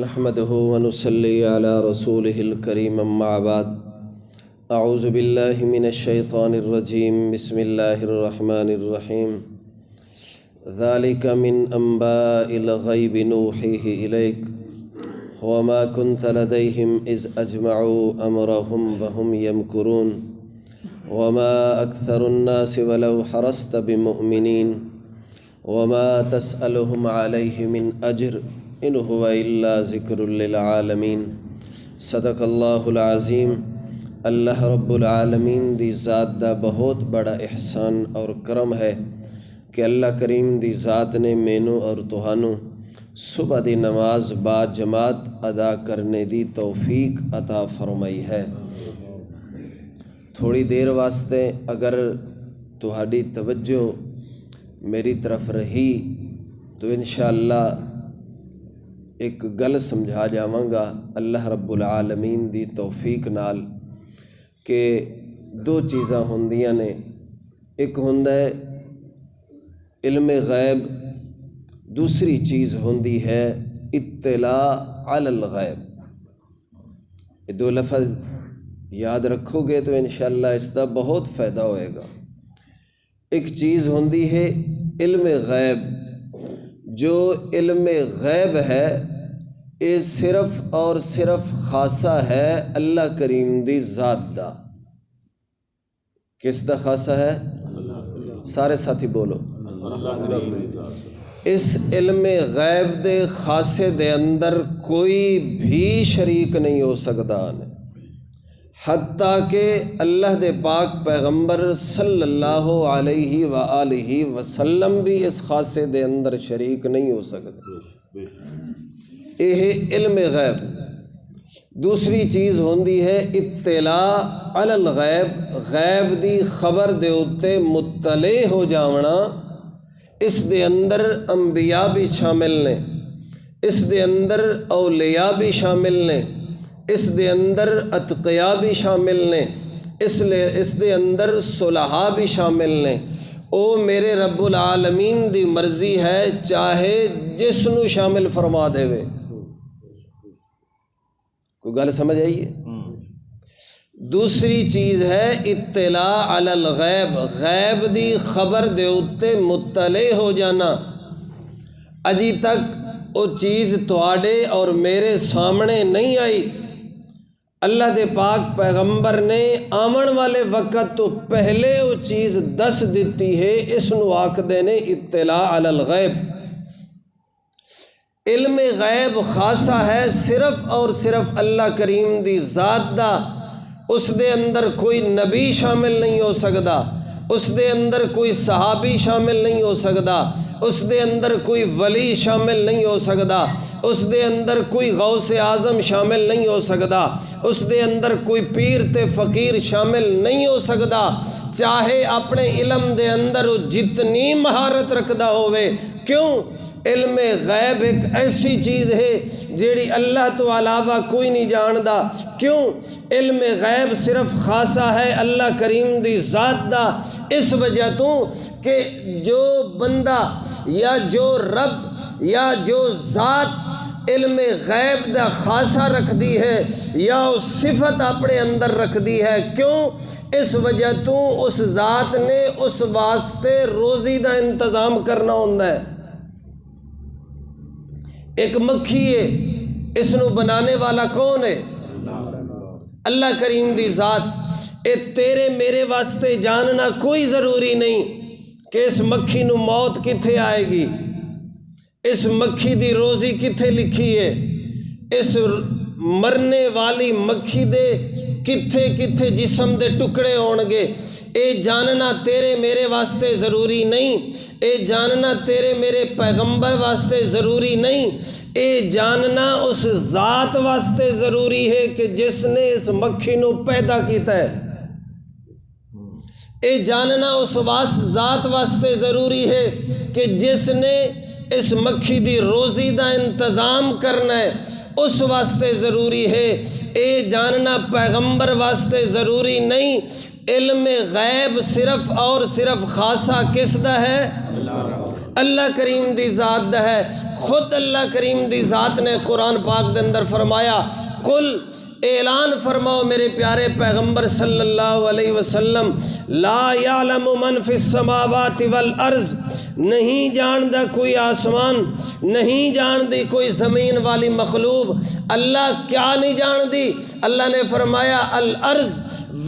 نحمده ونصلي على رسوله الكريم اما بعد اعوذ بالله من الشيطان الرجيم بسم الله الرحمن الرحيم ذلك من انباء الغيب نوحيه اليك وما كنت لديهم اذ اجمعوا امرهم وهم يمكرون وما اكثر الناس ولو حرصت بمؤمنين وما تسألهم عليه من اجر ان هو الا ذکر للعالمین۔ صدق اللہ العظیم۔ اللہ رب العالمین دی ذات دا بہت بڑا احسان اور کرم ہے کہ اللہ کریم دی ذات نے مینوں اور تہانوں صبح دی نماز با جماعت ادا کرنے دی توفیق عطا فرمائی ہے۔ تھوڑی دیر واسطے اگر تہاڈی توجہ میری طرف رہی تو انشاءاللہ ایک گل سمجھا جاواں گا اللہ رب العالمین دی توفیق نال کہ دو چیزاں ہوندیاں نے، ایک ہوندا ہے علم غیب، دوسری چیز ہوندی ہے اطلاع علی الغیب۔ یہ دو لفظ یاد رکھو گے تو انشاءاللہ اس کا بہت فائدہ ہوئے گا۔ ایک چیز ہوندی ہے علم غیب، جو علم غیب ہے یہ صرف اور صرف خاصہ ہے اللہ کریم دی ذات دا۔ کس دا خاصہ ہے؟ سارے ساتھی بولو۔ اس علم غیب دے خاصے دے اندر کوئی بھی شریک نہیں ہو سکتا، حتیٰ کہ اللہ دے پاک پیغمبر صلی اللہ علیہ وآلہ وسلم بھی اس خاصے دے اندر شریک نہیں ہو سکتے۔ یہ علم غیب۔ دوسری چیز ہوندی ہے اطلاع علی الغیب، غیب دی خبر دے اتے مطلع ہو جاونا۔ اس دے اندر انبیاء بھی شامل نے، اس دے اندر اولیاء بھی شامل نے، اس دے اندر اتقیاء بھی شامل نے، اس دے اندر صلحاء بھی شامل نے۔ او میرے رب العالمین دی مرضی ہے، چاہے جس نو شامل فرما دے وے۔ کوئی گل سمجھ آئیے؟ دوسری چیز ہے اطلاع علی الغیب، غیب دی خبر دے اتے مطلع ہو جانا۔ اجی تک وہ چیز تواڈے اور میرے سامنے نہیں آئی، اللہ دے پاک پیغمبر نے آمن والے وقت تو پہلے وہ چیز دس دیتی ہے۔ اس نو آکھدے نے اطلاع علی الغیب۔ علم غیب خاصہ ہے صرف اور صرف اللہ کریم دی ذات دا۔ اس دے اندر کوئی نبی شامل نہیں ہو سکتا، اس دے اندر کوئی صحابی شامل نہیں ہو سکتا، اس دے اندر کوئی ولی شامل نہیں ہو سکتا، اس دے اندر کوئی غوث اعظم شامل نہیں ہو سکتا، اس دے اندر کوئی پیر تے فقیر شامل نہیں ہو سکتا، چاہے اپنے علم دے اندر وہ جتنی مہارت رکھدا ہوئے۔ کیوں؟ علم غیب ایک ایسی چیز ہے جیڑی اللہ تو علاوہ کوئی نہیں جاندا۔ کیوں؟ علم غیب صرف خاصہ ہے اللہ کریم دی ذات دا، اس وجہ تو کہ جو بندہ یا جو رب یا جو ذات علم غیب دا خاصہ رکھ دی ہے یا اس صفت اپنے اندر رکھ دی ہے، کیوں؟ اس وجہ تو اس ذات نے اس واسطے روزی دا انتظام کرنا ہوندہ ہے۔ ایک مکھی ہے، اس نو بنانے والا کون ہے؟ اللہ کریم دی ذات۔ اے تیرے میرے واسطے جاننا کوئی ضروری نہیں کہ اس مکھی نو موت کتھے آئے گی، اس مکھی دی روزی کتھے لکھی ہے، اس مرنے والی مکھی دے کتھے کتھے جسم دے ٹکڑے ہونگے۔ اے جاننا تیرے میرے واسطے ضروری نہیں، اے جاننا تیرے میرے پیغمبر واسطے ضروری نہیں، اے جاننا اس ذات واسطے ضروری ہے کہ جس نے اس مکھی نو پیدا کیتا ہے۔ اے جاننا اس ذات واسطے ضروری ہے کہ جس نے اس مکھی دی روزی دا انتظام کرنا ہے، اس واسطے ضروری ہے۔ اے جاننا پیغمبر واسطے ضروری نہیں۔ علم غیب صرف اور صرف خاصہ کس دا ہے؟ اللہ کریم دی ذات دا ہے۔ خود اللہ کریم دی ذات نے قرآن پاک دے اندر فرمایا، قل اعلان فرماؤ میرے پیارے پیغمبر صلی اللہ علیہ وسلم، لا یعلم من فی السماوات والارض، نہیں جاندہ کوئی آسمان، نہیں جاندی کوئی زمین والی مخلوق۔ اللہ کیا نہیں جاندی؟ اللہ نے فرمایا الارض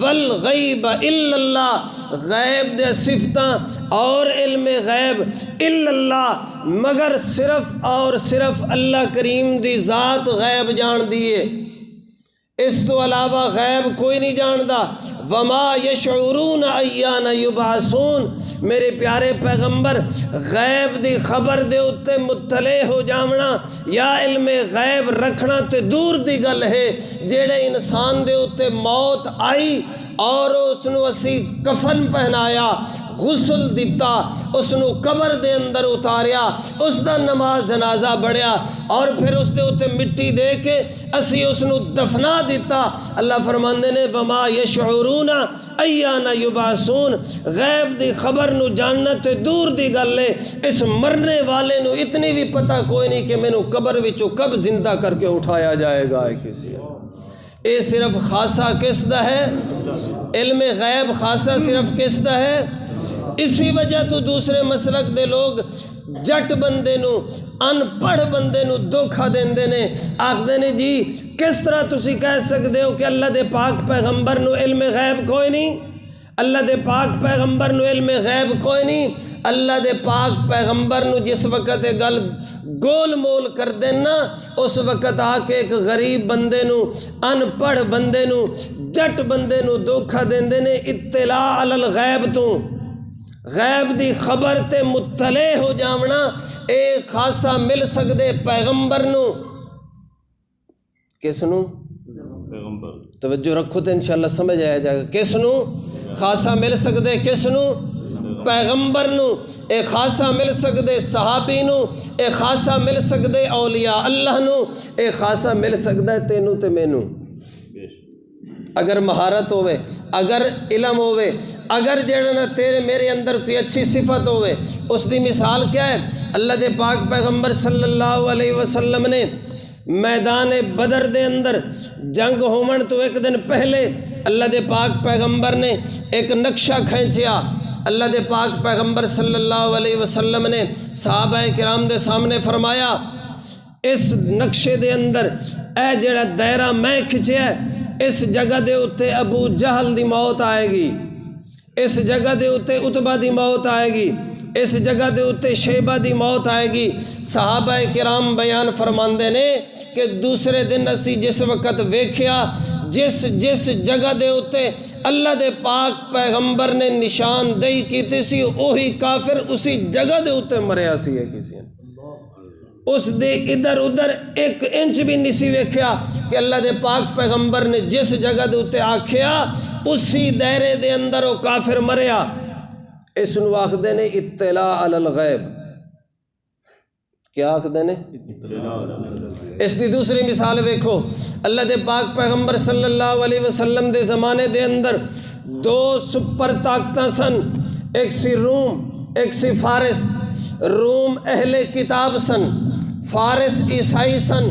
والغیب الا اللہ، غیب دے صفتاں اور علم غیب الا اللہ، مگر صرف اور صرف اللہ کریم دی ذات غیب جان دیئے، اس تو علاوہ غیب کوئی نہیں جاندا۔ وما یشعرون ایان یبعثون، میرے پیارے پیغمبر غیب دی خبر دے اتے مطلع ہو جاونا یا علم غیب رکھنا تے دور دی گل ہے۔ جیڑے انسان دے اتے موت آئی اور اس نو اسی کفن پہنایا، غسل دیتا، اس نو قبر دے اندر اتاریا، اس دا نماز جنازہ بڑھیا اور پھر اس دے اتے مٹی دے کے اسی اس نو دفنا دیتا، اللہ فرماندے نے وما یشعرون ایان یبعثون، غیب دی خبر نو جاننا تے دور دی گل ہے۔ اس مرنے والے نو اتنی بھی پتہ کوئی نہیں کہ میں نو قبر وچوں کب زندہ کر کے اٹھایا جائے گا کسی۔ اے صرف خاصہ کس دا ہے؟ علم غیب خاصہ صرف کس دا ہے؟ اسی وجہ تو دوسرے مسلک دے لوگ جٹ بندے نو، ان پڑھ بندے نو دھوکھا دیندے نے، آخدے نے جی کس طرح تسی کہہ سکتے ہو کہ اللہ دے پاک پیغمبر نو علم غیب کوئی نہیں؟ اللہ دے پاک پیغمبر نو علم غیب کوئی نہیں؟ اللہ دے پاک پیغمبر نو جس وقت گل گول مول کر دینا، اس وقت آ کے ایک غریب بندے نو، ان پڑھ بندے نو، جٹ بندے نو دھوکھا دیندے نے۔ اطلاع علی الغیب تو غیب دی خبر تے مطلع ہو جاونا اے خاصا مل سکدے پیغمبر نو۔ کس نو؟ پیغمبر۔ توجہ رکھو تے انشاءاللہ سمجھ آیا جائے گا۔ کس نو خاصا مل سکدے؟ کس نو؟ پیغمبر نو۔ اے خاصا مل سکدے صحابی نو، اے خاصا مل سکدے اولیاء اللہ نو، اے خاصا مل سکدے تینو تے مینو۔ اگر مہارت ہوئے، اگر علم ہوئے، اگر جڑنا تیرے میرے اندر کوئی اچھی صفت ہوئے، اس دی مثال کیا ہے؟ اللہ دے پاک پیغمبر صلی اللہ علیہ وسلم نے میدان بدر دے اندر جنگ ہومن تو ایک دن پہلے اللہ دے پاک پیغمبر نے ایک نقشہ کھینچیا۔ اللہ دے پاک پیغمبر صلی اللہ علیہ وسلم نے صحابہ کرام دے سامنے فرمایا، اس نقشے دے اندر اے جڑا دائرہ میں کھچیا ہے، اس جگہ دے اتے ابو جہل دی موت آئے گی، اس جگہ دے اتے عتبہ دی موت آئے گی، اس جگہ دے اتے شیبہ دی موت آئے گی۔ صحابہ کرام بیان فرماندے نے کہ دوسرے دن اسی جس وقت ویکھیا جس جگہ دے اتے اللہ دے پاک پیغمبر نے نشاندہی کیتی سی، وہی کافر اسی جگہ دے اتے مریا سی ہے کسی نے۔ اس دے ادھر ادھر ایک انچ بھی نہیں سی ویکھیا کہ اللہ دے پاک پیغمبر نے جس جگہ دے اتے آکھیا اسی دائرے دے اندر وہ کافر مریا۔ اس نو آخدے نے اطلاع علی الغیب۔ کیا آخدے نے؟ اس دی دوسری مثال ویکھو، اللہ دے پاک پیغمبر صلی اللہ علیہ وسلم دے زمانے دے اندر دو سپر طاقتاں سن، ایک سی روم، ایک سی فارس۔ روم اہل کتاب سن، فارس عیسائی سن۔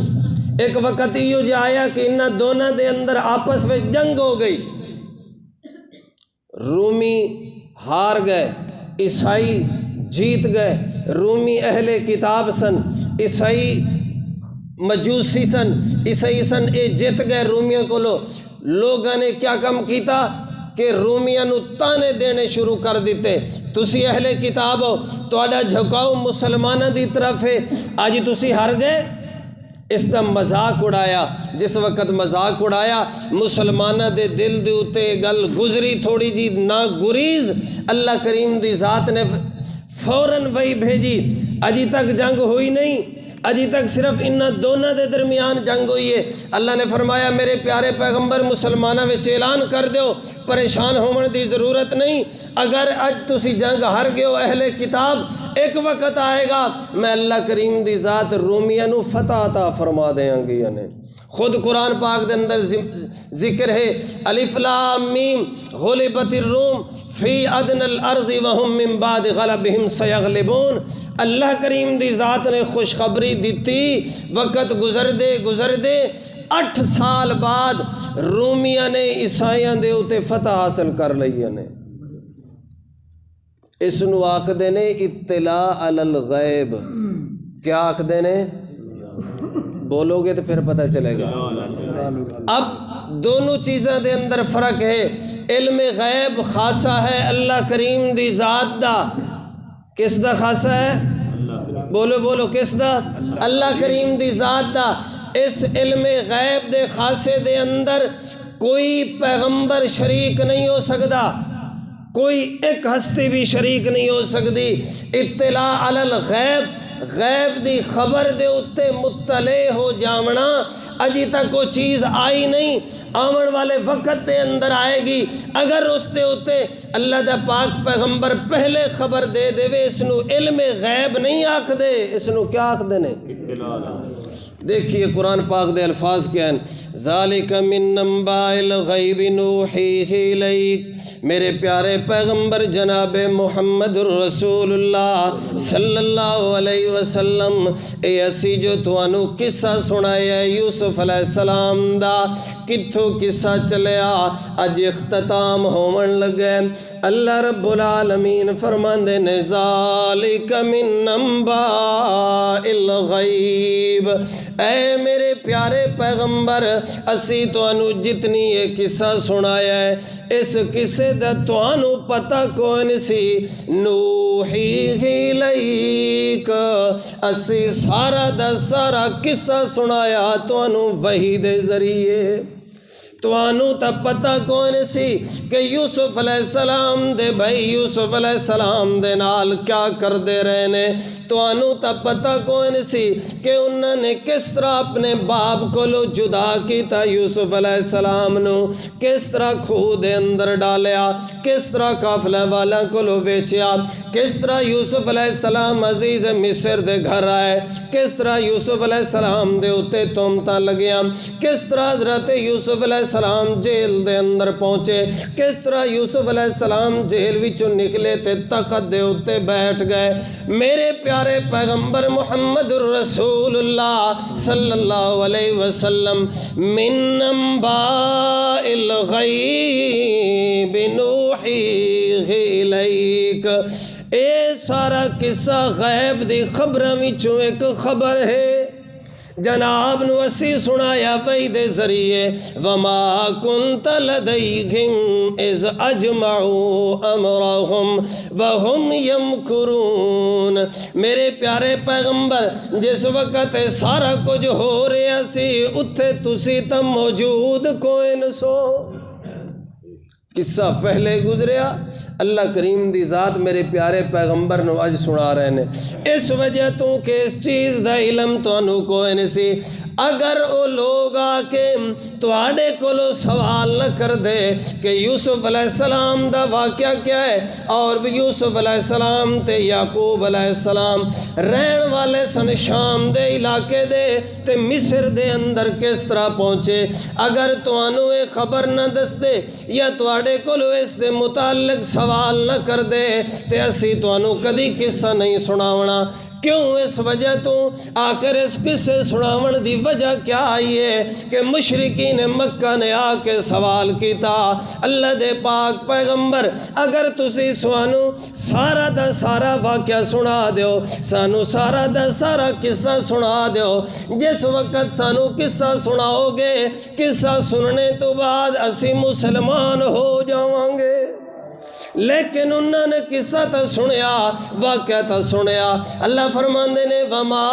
ایک وقت یہ جو آیا کہ انہاں دونوں دے اندر آپس میں جنگ ہو گئی، رومی ہار گئے، عیسائی جیت گئے۔ رومی اہل کتاب سن، عیسائی مجوسی سن، عیسائی سن اے جیت گئے رومیوں کو۔ لوگوں نے کیا کم کیتا کہ رومیاں نو تانے دینے شروع کر دیتے، تسی اہل کتاب ہو، تہاڈا جھکاؤ مسلمانوں دی طرف ہے، آج تسی ہار گئے۔ اس دا مذاق اڑایا۔ جس وقت مذاق اڑایا مسلمانہ دے دل دے اتے گل گزری تھوڑی جی نا گریز، اللہ کریم دی ذات نے فوراً وہی بھیجی۔ اجی تک جنگ ہوئی نہیں، اجی تک صرف انہاں دونوں دے درمیان جنگ ہوئی ہے۔ اللہ نے فرمایا میرے پیارے پیغمبر مسلمانہ وچ اعلان کر دیو، پریشان ہونے دی ضرورت نہیں۔ اگر اج تسی جنگ ہار گئے ہو اہل کتاب، ایک وقت آئے گا میں اللہ کریم دی ذات رومیاں نو فتح عطا فرما دیاں گی۔ خود قرآن پاک دے اندر ذکر ہے الف لام میم غلبت الروم فی ادنى الارض وهم من بعد غلبهم سیغلبون۔ اللہ کریم دی ذات نے خوشخبری دیتی، وقت گزر دے 8 سال بعد رومیاں نے عیسائیاں دے اتے فتح حاصل کر لئی نے۔ اس نو آخدے نے اطلاع علی الغیب۔ کیا آخدے نے؟ بولو گے تو پھر پتہ چلے گا۔ اب دونوں چیزاں دے اندر فرق ہے۔ علم غیب خاصہ ہے اللہ کریم دی ذات دا۔ کس دا خاصہ ہے؟ بولو کس دا؟ اللہ کریم دی ذات دا۔ اس علم غیب دے خاصے دے اندر کوئی پیغمبر شریک نہیں ہو سکتا، کوئی ایک ہستی بھی شریک نہیں ہو سکتی۔ اطلاع علی الغیب، غیب دی خبر دے اتے مطلع ہو جاونا، اجی تک وہ چیز آئی نہیں، آمن والے وقت دے اندر آئے گی۔ اگر اس دے اتے اللہ دا پاک پیغمبر پہلے خبر دے دے وے، اس نو علم غیب نہیں آکھ دے، اس نو کیا آکھ دے نے؟ دیکھیے قرآن پاک دے الفاظ کیا ہیں، ذالک من انباء الغیب نوحیہ الیک۔ میرے پیارے پیغمبر جناب محمد الرسول اللہ صلی اللہ علیہ وسلم، اے اسی جو توانو قصہ سنایا یوسف علیہ السلام دا، کتھو قصہ چلیا اج اختتام ہومن لگے۔ اللہ رب العالمین فرماندے نے ذالک من انباء الغیب، اے میرے پیارے پیغمبر اسی توانو جتنی یہ قصہ سنایا ہے، اس قصے دا توانو پتہ کون سی؟ نوحیہ الیک، اسی سارا دا سارا قصہ سنایا توانو وحی دے ذریعے۔ توانو تا پتہ کون سی کہ یوسف علیہ السلام دے بھائی یوسف علیہ السلام دے نال کیا کر دے رہنے، توانو تا پتہ کون سی کہ انہوں نے کس طرح اپنے باپ کو لو جدا کیتا یوسف علیہ السلام نو، کس طرح کھوہ دے اندر ڈالیا، کس طرح قافلہ والا کو لو بیچیا، کس طرح یوسف علیہ السلام عزیز مصر دے گھر آئے، کس طرح یوسف علیہ السلام دے اتے تہمتاں لگیاں، کس طرح حضرت یوسف علیہ السلام جیل دے اندر پہنچے، کس طرح یوسف علیہ السلام جیل وچوں نکلے تے تخت دے اتے بیٹھ گئے۔ میرے پیارے پیغمبر محمد الرسول اللہ صلی اللہ علیہ وسلم، من انباء الغیب نوحیہ الیک، اے سارا قصہ غیب دی خبراں وچوں ایک خبر ہے، جناب نو اسی سنایا وحی دے ذریعے۔ وما کنت لدیہم اذ اجمعوا امرہم وہم یمکرون، میرے پیارے پیغمبر جس وقت سارا کچھ ہو رہا سی اتھے تسی تم موجود کوئی نہ سو۔ قصہ پہلے گزریا، اللہ کریم دی ذات میرے پیارے پیغمبر نو اج سنا رہے نے، اس وجہ تو کہ اس چیز دا علم تو انہوں کوئی نہیں سی۔ اگر او لوگ آکے تو آڑے کو لو سوال نہ کر دے کہ یوسف علیہ السلام دا واقعہ کیا ہے، اور یوسف علیہ السلام تے یعقوب علیہ السلام رہن والے سن شام دے علاقے دے تے مصر دے اندر کس طرح پہنچے، اگر تو انہوں ایک خبر نہ دس دے یا تو آڑے کو لو اس دے متعلق سوال نہ کر دے تے اسی تو انہوں کدی قصہ نہیں سناونا۔ کیوں؟ اس وجہ تو آخر اس قصے سناون دی وجہ کیا آئی ہے کہ مشرکین مکہ نے آ کے سوال کیتا، اللہ دے پاک پیغمبر اگر تسی سانو سارا دا سارا واقعہ سنا دیو، سانو سارا دا سارا قصہ سنا دیو، جس وقت سانو قصہ سناؤ گے قصہ سننے تو بعد اسی مسلمان ہو جاؤں گے۔ لیکن انہوں نے قصہ تا سنیا، واقعہ تا سنیا۔ اللہ فرماندے نے وما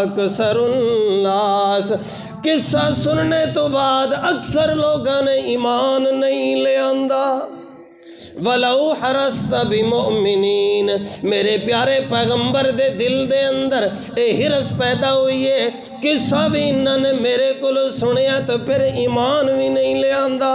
اکثر الناس، قصہ سننے تو بعد اکثر لوگوں نے ایمان نہیں لے آندا۔ وَلَوْ حَرَسْتَ بِمُؤْمِنِينَ، میرے پیارے پیغمبر دے دل دے اندر اے حرس پیدا ہوئی ہے، قصہ بھی انہوں نے میرے کو سنیا تو پھر ایمان بھی نہیں لے آندا۔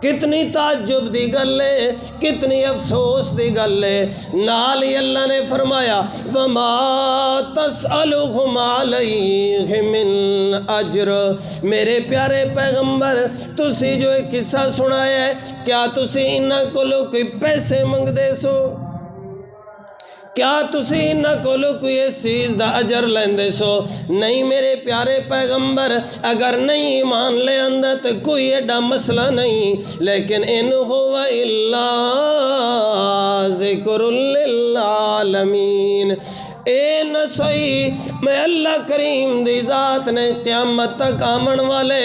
کتنی تعجب دی گل ہے، کتنی افسوس دی گل ہے۔ نال ہی اللہ نے فرمایا وَمَا تَسْأَلُهُمْ عَلَيْهِ مِنْ أَجْرٍ، میرے پیارے پیغمبر تسی جو ایک قصہ سنایا ہے، کیا تسی انہاں کولو کوئی پیسے منگ دے سو؟ کیا تسی انہاں کولو کوئی اس چیز دا اجر لیندے سو؟ نہیں میرے پیارے پیغمبر، اگر نہیں ایمان لے آندا تو کوئی ایڈا مسئلہ نہیں، لیکن ان ہوا الا ذکر للعالمین۔ اے نسائی میں اللہ کریم دی ذات نے قیامت تک آمن والے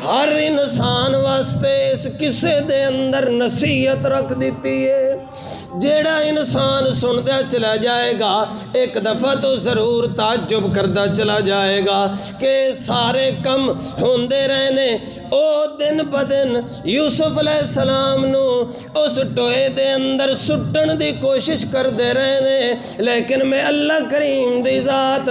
ہر انسان واسطے اس قصے دے اندر نصیحت رکھ دیتی ہے۔ جیڑا انسان سندا چلا جائے گا ایک دفعہ تو ضرور تعجب کردا چلا جائے گا کہ سارے کم ہوندے رہنے۔ او دن بدن یوسف علیہ السلام نو اس ٹوئے دے اندر سٹن دی کوشش کردے رہنے، لیکن میں اللہ کریم دی ذات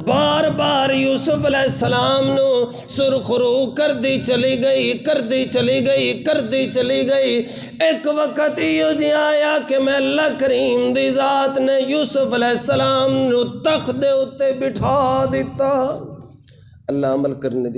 بار بار یوسف علیہ السلام نو سرخرو کر دی چلی گئی، کر دی چلی گئی، کر دی چلی گئی۔ ایک وقت یہ جی آیا کہ میں اللہ کریم دی ذات نے یوسف علیہ السلام نو تخت دے اتے بٹھا دیتا۔ اللہ عمل کرنے دی